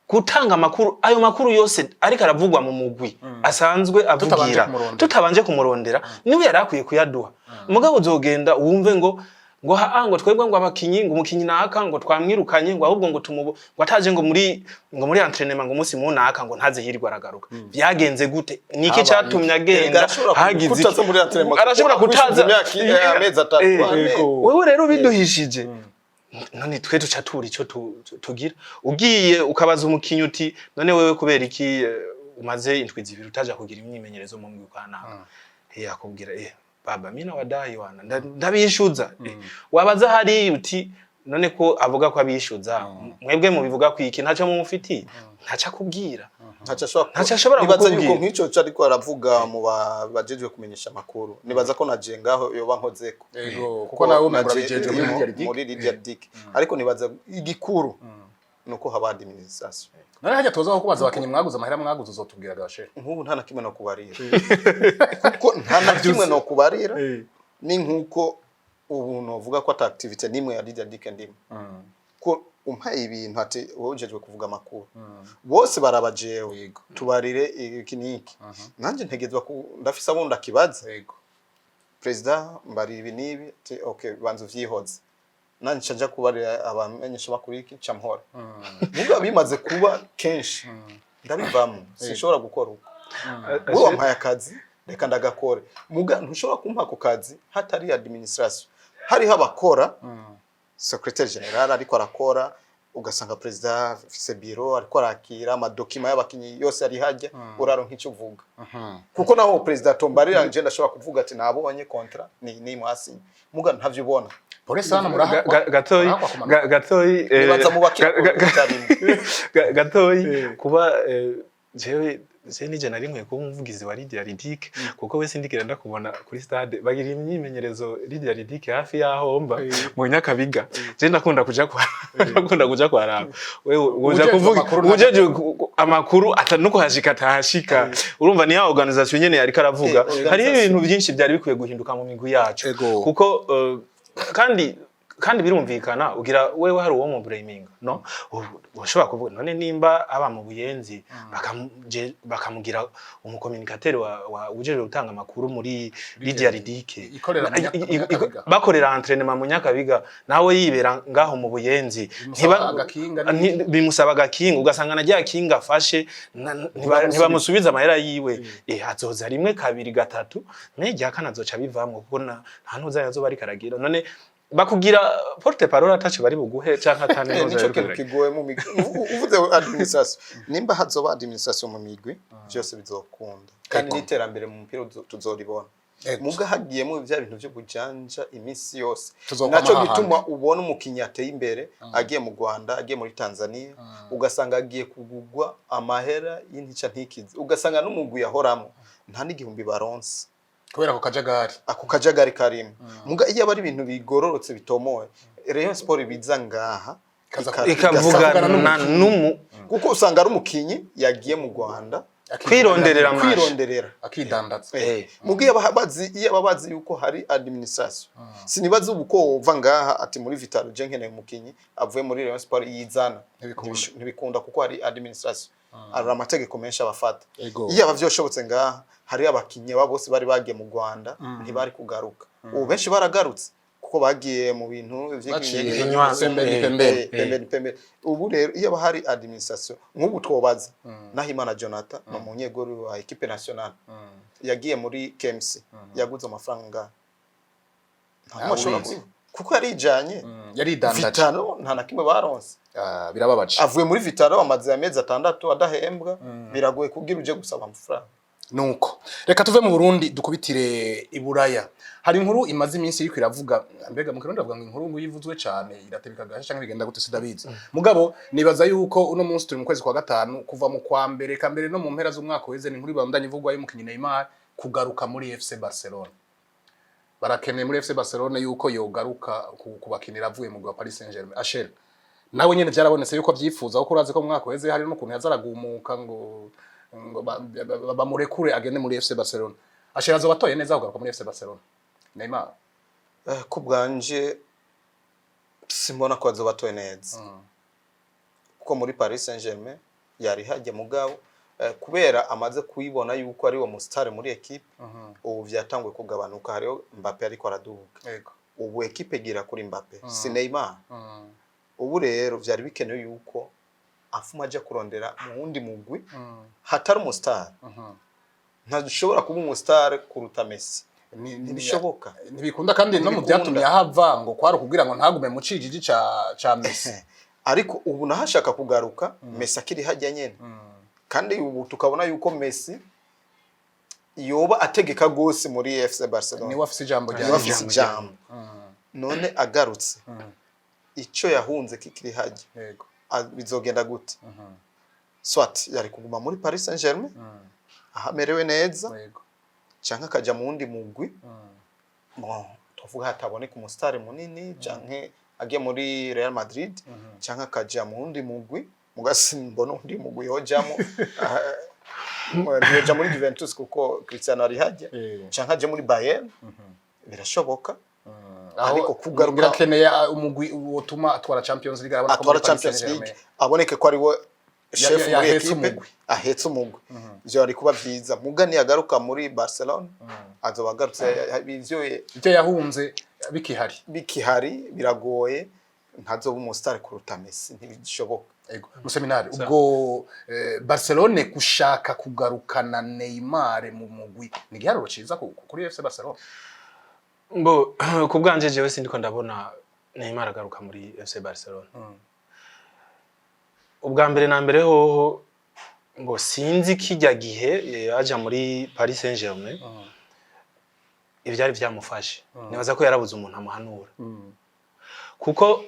gutanga amakuru ayo makuru yose ariko aravugwa mu mugwi asanzwe avugira tutabanje kumurondera niwe yarakwiye kuyaduha mugabo uzogenda wumve ngo ngo ngo twebwe ngo abakinyi ngo umukinyi naka ngo twamwirukanye ngo ahubwo ngo ngo ataje ngo muri entraînement ngo umunsi mu naka ngo ntaze hirwa aragaruka byagenze gute niki cyatumye agenda hagize arashobora kutaza amezi 3 wewe rero biduhishije none twe duca turi ico tugira ugiye ukabaza umukinyi uti none wewe kubera iki umaze indwi zibiri utaja kugira imyimenyerezo mu mwi kanaka yakubwira baba mina wadayi wana ndabishuza wabaza hari uti none ko avuga ko abishuza mwebwe mu bivuga ko iki ntaco mu mufiti ntaca kubwira ntaca ashobora nibaza yuko nk'ico ariko aravuga mu bajejwe kumenyesha amakuru nibaza ko naje ngaho yoba nkozeko kuko nawe umurabijejwe muri Ligue ariko nibaza igikuru nuko haba administration nari hajya toza ko kubaza abakinyi mwaguze amahera mwaguze uzotubwira gashe nk'ubu nta nakimwe no kubarira kuko nta nakimwe no kubarira ni nkuko ubu novuga ko ata activity nimwe ya Ligue ndimo ko umpaye ibintu ati wojejwe kuvuga amakuru bose barabajewe tubarire ikiniki nanje ntegezwa ndafisa abo ndakibaza president mbari ibi nibi ati okay banzu vyihoze nanje canja kubarira abamenyesha makuru iki camhora muga bimaze kuba kenshi ndabivamo sinshobora gukora uko wowe mpaye akazi reka ndagakore muga ntushobora kumpa ko kazi hatari administration hari habakora secrétaire général ariko arakora ugasanga president fise bureau ariko arakira ama document y'abakinyi yose ari hajya uraro nk'icyo uvuga kuko naho president tombarira nje ndashobora kuvuga ati nabonye contrat ni mwasi muga ntavyo ubona polisi hano muraha gatoyi nibaza mu bakira gatoyi kuba jewe nije nari nkwe ko umuvugizi wa Ligue kuko we sindikira ndakubona kuri stade bagira imyimenyerezo Ligue hafi yaho mba mu Nyakabiga je ndakunda kuja kwa rabo wewe uja kuvuga ujeje amakuru atanuko hashika tahashika urumva ni ya organisation nyene yari karavuga hari ibintu byinshi byari bikwiye guhinduka mu migwi yacu kuko kandi birumvikana ugira wewe hari uwo mu blaming no ushobora kuvuga none nimba aba mu buyenzi bakamugira umucommunicateur wa ujeje gutanga amakuru muri Ligue bakorera entraînement mu Nyakabiga nawe yibera ngaho mu buyenzi bimusaba gakinga ugasanga najya kinga afashe ntibamusubiza amahera yiwe azoza rimwe kabiri gatatu nejya kanazoca bivamwe kuko nta ntuza yazo bari karagira none bakugira porte parole atache bari buguhe canka atane noza nico kintu kigoye mu migwi uvuze administration nimba hazoba administration mu migwi byose bizokunda kandi niterambere mu mpira tuzoribona muga hagiyemo bya bintu byo bujanja imisi yose naco gituma ubona umukinya ateye imbere agiye mu Rwanda agiye muri Tanzania ugasanga agiye kugugwa amahera y'intica ntikizi ugasanga n'umugwi yahoramo nta n'igihumbi baronse kubera ako kajagari karimo muga iyo bari ibintu bigororotse bitomoye Rayon Sport biza ngaha ikavugana kuko usanga ari umukinyi yagiye mu Rwanda kwironderera akidandatsa mugiye ababazi yuko hari administration sinibaza ubuko uva ngaha ati muri Vitalo je nkeneye umukinyi avuye muri Rayon Sport yizana ntibikunda kuko hari administration ari amategeko menshi abafata iyo abavyoshobotse ngaha hari abakinyi bose bari bagiye mu Rwanda ntibari kugaruka ubu benshi baragarutse kuko bagiye mu bintu vy'ikinywa ubu rero iyo bahari administration nk'ubu twobaza Nahimana Jonathan no munyegori wa equipe nationale yagiye muri KMC yaguze amafaranga kuko yarijanye Vitalo nta nakimwe baronse birababaje avuye muri Vitalo amaze amezi 6 adahembwa biragoye kugira uje gusaba amafaranga nuko reka tuve mu Burundi dukubitire iburaya hari inkuru imaze iminsi iri kwiravuga mbega mu Kirundi bavuga ngo inkuru ngo yivuzwe cyane iratebika gahe cyangwa bigenda gute sidabizi mugabo nibaza yuko uno munsi turi mu kwezi kwa gatanu kuva mu kwa mbere kambere no mu mpera z'umwaka weze ni inkuru ibandanye ivugwa y'umukinyi Neymar kugaruka muri FC Barcelona barakeneye muri FC Barcelona yuko yogaruka kubakinira avuye mu gwa Paris Saint-Germain Achel nawe nyene byarabonetse yuko byifuza uko urazi ko mu mwaka weze hari no kuntu yazaragumuka ngo bamurekure agende muri FC Barcelona Achel azobatoye neza kugaruka muri FC Barcelona Neymar ku bwanje simbona ko azobatoye neza kuko muri Paris Saint-Germain yari hajye mugabo kubera amaze kuyibona yuko ari wo mustare muri equipe ubu vyatangwe kugabanuka hariyo Mbappe ariko araduga ubu ekipe gira kuri Mbappe si Neymar ubu rero vyari bikenewe yuko afuma aja kurondera mu wundi mugwi hatari umustar ntadushobora kuba umustar kuruta Messi ntibishoboka ntibikunda kandi no mu byatumye ahava ngo kwari kugira ngo ntagume mu cijiji ca Messi ariko ubu nahashaka kugaruka Messi akiri hajya nyene kandi ubu tukabona yuko Messi yoba ategeka gose muri FC Barcelona ni wafise ijambo none agarutse ico yahunze kikiri hajya yego bizogenda gute swat yari kuguma muri Paris Saint-Germain ahamerewe neza yego canke akaja mu wundi mugwi tuvuga hataboneka umustar munini canke agiye muri Real Madrid canke akaja mu wundi mugwi mugasi mbona undi mugwi yojamo ntiyoja muri Juventus kuko Cristiano ari hajya canke aje muri Bayern birashoboka ariko kugaruka birakeneye umugwi wotuma atwara Champions League abona ko Champions League aboneke ko ari we chef muri equipe ahetse umugwi byo ari kuba byiza mugani yagaruka muri Barcelona azobagarutse ivyo yahunze bikihari biragoye ntazoba umustar kuruta Messi ntibishoboka ego museminari ubwo Barcelona gushaka kugarukana Neymar mu mugwi ni giharuro ciza kuri FC Barcelona Mbo kubwanje jewe sindiko ndabona Neymar agaruka muri FC Barcelona. Ubwa mbere na mbere hoho ngo sinzi kijya gihe aja muri Paris Saint-Germain. Ivyari vyamufashe. Nibaza ko yarabuze umuntu amuhanura. Kuko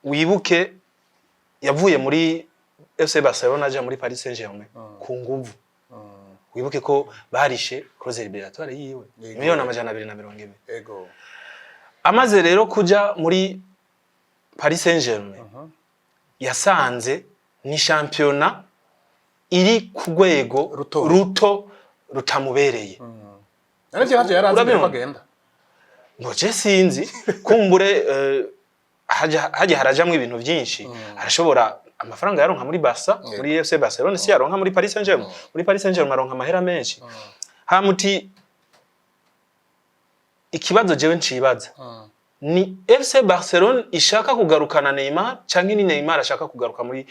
wibuke yavuye muri FC Barcelona aja muri Paris Saint-Germain ku nguvu. Wibuke ko barishe Close Liberatoire yiwe miliyoni 220. Ego. Amaze rero kuja muri Paris Saint-Germain yasanze ni championnat iri ku rwego ruto rutamubereye. Ariko haje yarazi bagenda. Ngo je sinzi kumbure haje harajamwe ibintu byinshi arashobora amafaranga yaronka muri Barca muri FC Barcelona si yaronka muri Paris Saint-Germain muri Paris Saint-Germain aronka amahera menshi hamuti ikibazo jewe ncibaza ni FC Barcelona ishaka kugarukana Neymar canke ni Neymar ashaka kugaruka muri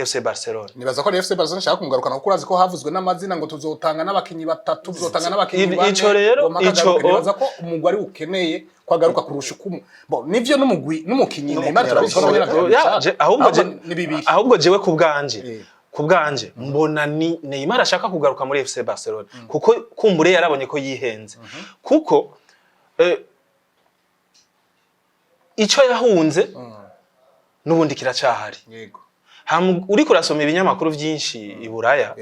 FC Barcelona nibaza ko FC Barcelona ishaka kugarukana kuko urazi ko havuzwe n'amazina ngo tuzotanga n'abakinyi batatu tuzotanga n'abakinyi bane ico rero ico nibaza ko umugwi ari ukeneye kwagaruka kurusha uko bon nivyo n'umugwi n'umukinyi Neymar turabikora ahubwo jewe kubganje mbona ni Neymar ashaka kugaruka muri FC Barcelona kuko kumbure yarabonye ko yihenze kuko ico yahunze nubundi kiracahari yego uri kurasoma ibinyamakuru byinshi i Buraya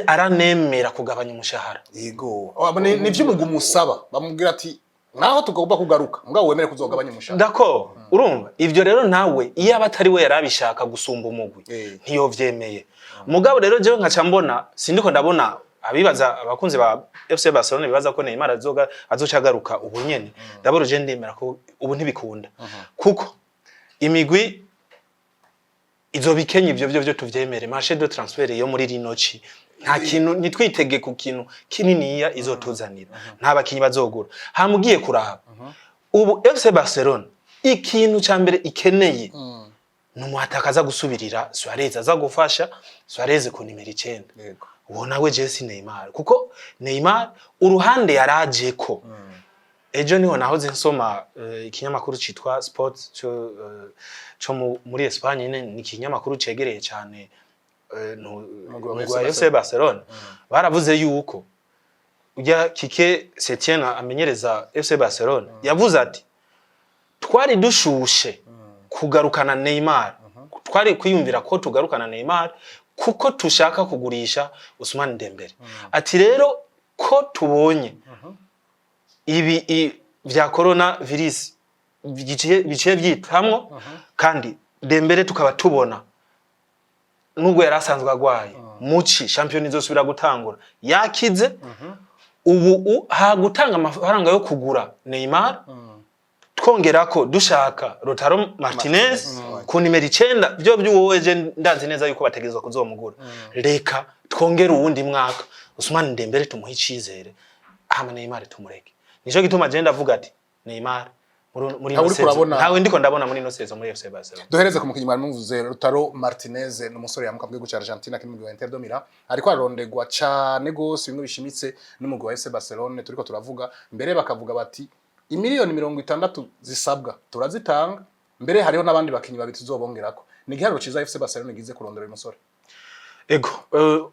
aranemera kugabanya umushahara yego nivyo umugwi musaba bamubwira ati naho tugomba kugaruka mugabo wemere kuzogabanya umushahara dako urumva ivyo rero nawe iyo abatari we yarabishaka gusumba umugwi ntiyo vyemeye mugabo rero jewe nkaca mbona sindiko ndabona abibaza abakunzi ba FC Barcelona bibaza ko Neymar azocagaruka ubu nyene ndaboro je ndemera ko ubu ntibikunda kuko imigwi izobikenye ivyo byo tuvyemere marché de transfert yo muri rinoci nta kintu nitwitege ku kintu kininiya izotuzanira nta bakinyi bazogura hamugiye kuraba ubu FC Barcelona ikintu ca mbere ikeneye numuhatakaza gusubirira Suarez aza gufasha Suarez ku nimero 9 yego uwo nawe Jesse Neymar kuko Neymar uruhande yaraje ko ejo niho nahoze nsoma ikinyamakuru citwa Sports cyo muri Espagne ni ikinyamakuru cegereye cyane wa FC Barcelona baravuze yuko ujya Kike Setien amenyereza FC Barcelona yavuze ati twari dushushe kugarukana Neymar twari kwiyumvira ko tugarukana Neymar kuko tushaka kugurisha Ousmane Dembele ati rero ko tubonye ibi vya corona virus bice byitamwo kandi Dembele tukaba tubona nubwo yarasanzwe agwaye muci champion izosubira gutangura yakize ubu ha gutanga amafaranga yo kugura Neymar twongerako dushaka Lautaro Martinez ku nimero 9 byo byuwoje ndazi neza yuko bategezwa kuzomugura reka twongera uwundi mwaka Ousmane Dembele tumuha icizere aha Neymar tumureke nico gituma je ndavuga ati Neymar muri no sezo ntawe ndiko ndabona muri no sezo muri FC Barcelona. Duhereze ku mukinyi mwari muvuze Lautaro Martinez n'umusore yamukabwe guca Argentina kimwe wa Inter de Milan ariko arondegwa cyane gose bimwe bishimitse n'umugwi wa FC Barcelona turiko turavuga mbere bakavuga bati imiliyoni 60 zisabwa turazitanga mbere hariho nabandi bakinyi babiri tuzobongerako ni giharo ciza FC Barcelona gize kurondera uyu musore. Ego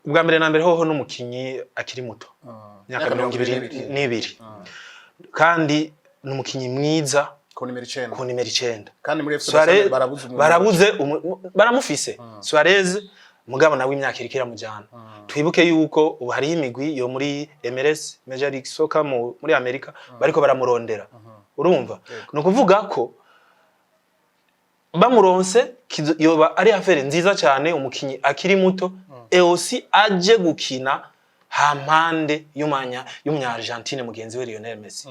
ubwa mbere na mbere hoho n'umukinyi akiri muto myaka 22 kandi n'umukinyi mwiza ku nimero 9 kandi muri FC Barcelona barabuze baramufise Suarez mugabo nawe imyaka irikira mujana twibuke yuko ubu hari imigwi yo muri MLS Major League Soccer muri Amerika bariko baramurondera urumva no kuvuga ko bamuronse yoba ari afere nziza cyane umukinyi akiri muto aussi aje gukina hampande y'umunya Argentine mugenzi we Lionel Messi.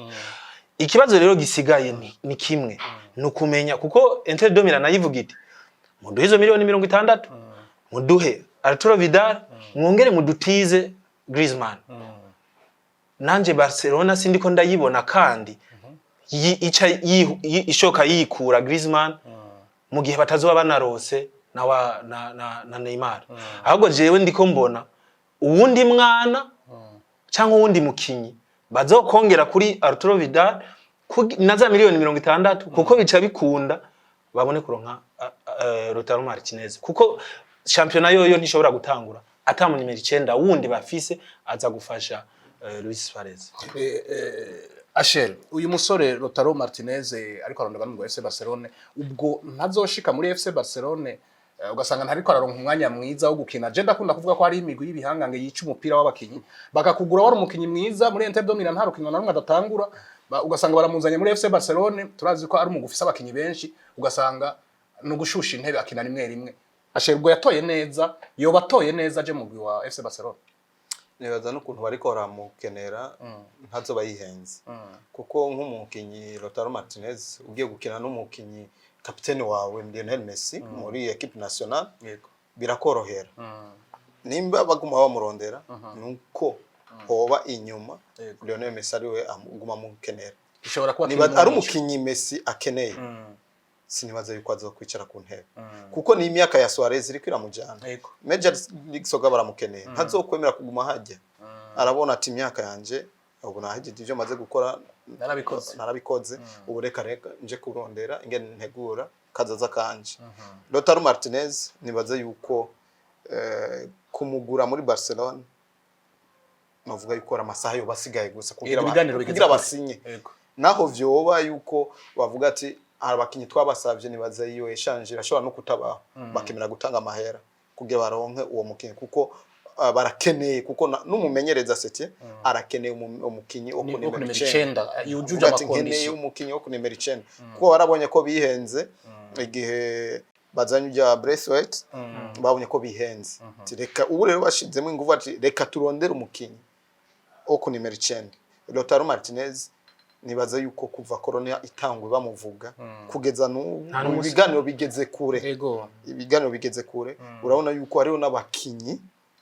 Ikibazo rero gisigaye ni kimwe nukumenya kuko Inter de Milan nayivuga iti muduhe izo miliyoni 60 muduhe Arturo Vidal mwongere mudutize Griezmann. Nanje Barcelona sindiko ndayibona kandi ishoka yikura Griezmann mu gihe batazoba banarose na Neymar. Ahubwo jewe ndiko mbona uwundi mwana cyangwa uwundi mukinyi bazokongera kuri Arturo Vidal na za miliyoni 60 kuko bica bikunda babone kuronka Lautaro Martinez kuko championnat yoyo ntishobora gutangura atamu nimero 9 wundi bafise aza gufasha Luis Suarez. Ashel uyu musore Lautaro Martinez ariko arondega n'umugwi wa FC Barcelona ubwo ntazoshika muri FC Barcelona ugasanga ntariko araronka umwanya mwiza wo gukina je ndakunda kuvuga ko ari imigwi y'ibihangange yica umupira w'abakinyi bakakugura wari umukinyi mwiza muri Inter de Milan nta rukino na rumwe adatangura ugasanga baramuzanye muri FC Barcelona turazi ko ari umugufisa abakinyi benshi ugasanga no gushusha intebe akina rimwe Ashel ubwo yatoye neza yoba atoye neza je mugwi wa FC Barcelona nibaza n'ukuntu bariko baramukenera ntazoba yihenze kuko nk'umukinyi Lautaro Martinez ugiye gukina n'umukinyi kapiteni wawe Lionel Messi muri equipe nationale birakorohera nimba baguma bamurondera nuko hoba inyuma Lionel Messi ariwe aguma mukenera ishobora kuba ari umukinyi Messi akeneye sinibaza yuko azokwicara ku ntebe kuko ni imyaka ya Suarez iri kwiramujana Major League Soccer baramukeneye ntazokwemera kuguma hajya arabona ati imyaka yanje ubwo nahagije ivyo maze gukora narabikoze ubu reka nje kurondera ingene ntegura kazaza kanje. Lautaro Martinez nibaza yuko kumugura muri Barcelona navuga yuko amasaha yo basigaye gusa kugira basinye naho vyoba yuko bavuga ati abakinyi twabasavye nibaza iyo eshanje ashobora no kutabaho bakemera gutanga amahera kugira baronke uwo mukinyi kuko barakeneye kuko numumenyereza seti arakeneye umukinyi wo ku nimero 9 yujuja abakondition umukinyi wo ku nimero 9 kuko barabonye ko bihenze igihe bazanye ujya Braithwaite babonye ko bihenze reka ubu rero bashizemo ingufu ati reka turondere umukinyi wo ku nimero 9 Lautaro Martinez nibaza yuko kuva corona itangwe bamuvuga kugeza ibiganiro bigeze kure ibiganiro bigeze kure urabona yuko hariho n'abakinyi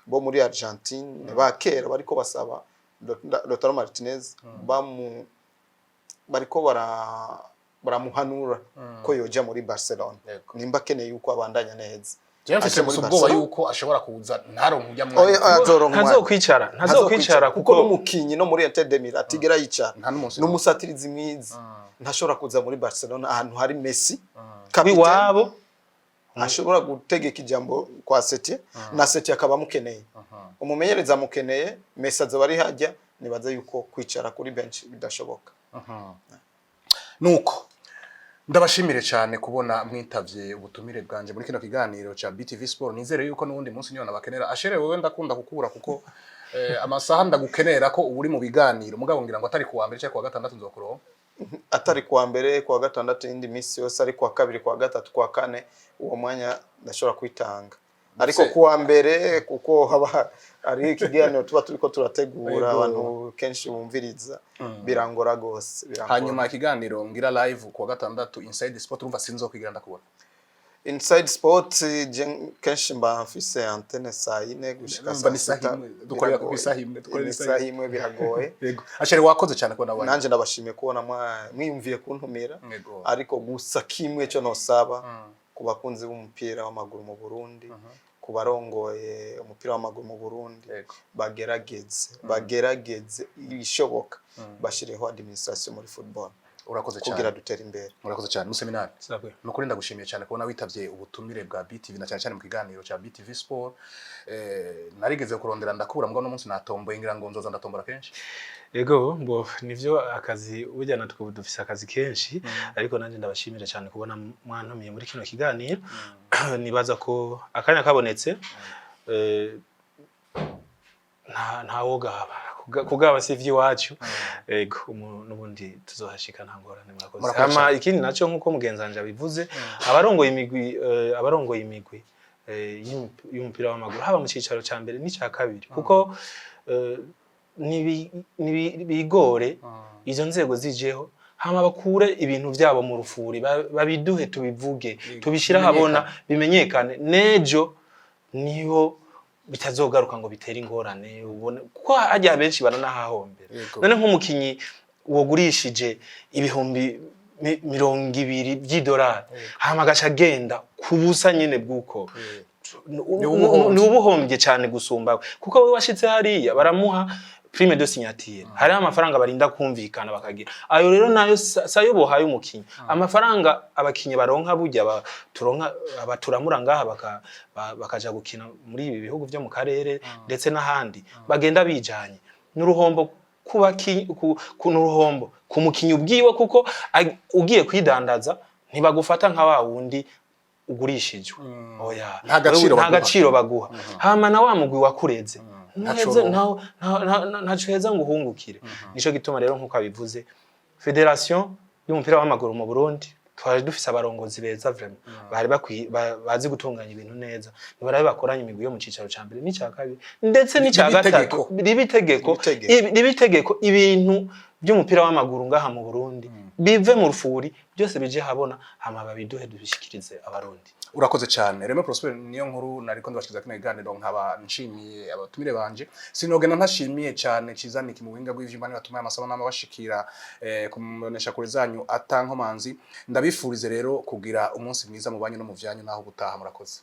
bo muri Argentine bakera bariko basaba Lautaro Martinez bariko baramuhanura ko yoja muri Barcelona nimba keneye yuko abandanya neza Jense musubwoba yuko ashobora kuza ntaronka ujya ntazokwicara kuko n'umukinyi no muri Inter de Milan atigera yicara n'umusatirizi mwiza ntashobora kuza muri Barcelona ahantu hari Messi wabo ashobora gutegeka ijambo kwa Seti na Seti akaba mukeneye umumenyereza mukeneye Messi azobari hajya nibaza yuko kwicara kuri bench bidashoboka. Nuko ndabashimire cyane kubona mwitavye ubutumire bwanje muri kino kiganiro cha BTV Sport nizere yuko nundi munsi nyona bakenera Ashere wewe ndakunda kukubura kuko amasaha ndagukenera ko uri mu biganiro mugabo ngira ngo atari kuwa mbere cyangwa kuwa gatandatu nzokuro atari kuwa mbere kuwa gatandatu indi misi yose ari kuwa kabiri kuwa gatatu kuwa kane uwo mwanya ndashobora kwitanga ariko kuwa mbere kuko haba ari ikiganiro tuba turiko turategura abantu kenshi bumviriza birangora gose hanyuma ikiganiro ngira live kuwa gatandatu Inside Sport urumva sinzo kwigira ndakubona Inside Sports kenshi mba mfise antenne saa 4 gushika saa 6 dukorera ku isaha imwe biragoye. Yego ashari wakoze cyane ko nabanye nanje ndabashimiye kubona mwiyumviye kuntumira ariko gusa kimwe cyo nosaba ku bakunzi b'umupira w'amaguru mu Burundi ku barongoye umupira w'amaguru mu Burundi bagerageze ibishoboka bashireho administration muri football urakoze cyane kugira dutera imbere. Urakoze cyane mu seminari nukuri ndagushimiye cyane kubona witavye ubutumire bwa BTV na cyane mu kiganiro cha BTV Sport. Narigeze kurondera ndakura mbwa no munsi natomboye ngira ngo nzoza ndatombora kenshi. Ego mbo nivyo akazi burya natwe dufise akazi kenshi ariko nanje ndabashimira cyane kubona mwantumiye muri kino kiganiro. Nibaza ko akanya kabonetse nta wogaba kugaba sivyi wacu ego nubundi tuzohashika nta ngorane murakoze. Ama ikindi naco nkuko mugenzanje abivuze abarongoye imigwi y'umupira w'amaguru haba mu cicaro ca mbere n'icya kabiri kuko bigore izo nzego zijeho hama bakure ibintu vyabo mu rufuri babiduhe tubivuge tubishira habona bimenyekane nejo niho bitazogaruka ngo bitera ingorane ubone kuko hajya benshi baranahahombera. None nk'umukinyi wogurishije ibihumbi 200 by'idolari hama gacha genda kubusa nyene bwuko ni ubuhombye cyane gusumba kuko we washitse hariya baramuha prime de signature hari amafaranga barinda kumvikana bakagira ayo rero nayo sayo bohaye umukinyi amafaranga abakinyi baronka burya turonka abaturamura ngaha bakaja gukina muri ibi bihugu byo mu karere ndetse n'ahandi bagenda bijanye n'uruhombo n'uruhombo ku mukinyi ubwiwe kuko ugiye kwidandaza ntibagufata nka wa wundi ugurishijwe oya nta gaciro baguha hama na wa mugwi wakureze ntaco heza ngo uhungukire. Nico gituma rero nkuko abivuze Federation y'umupira w'amaguru mu Burundi twaje dufise abarongozi beza vraiment bari bazi gutunganya ibintu neza nibarabe bakoranye imigwi yo mu cicaro ca mbere n'icya kabiri ndetse n'icya gatatu ribitegeko ibintu by'umupira w'amaguru ngaha mu Burundi bive mu rufuri byose bije habona hama babiduhe dubishikirize abarundi. Urakoze cyane Reme Prosper niyo nkuru nariko ndabashikiza kino kiganiro nkaba nshimiye abatumire banje sinogena ntashimiye cyane cizaniki mu buhinga bw'ivyuma n'abatumye amasaba n'amabashikira kumubonesha kuri zanyu atankomanzi ndabifurize rero kugira umunsi mwiza mu banyu no mu vyanyu naho gutaha murakoze.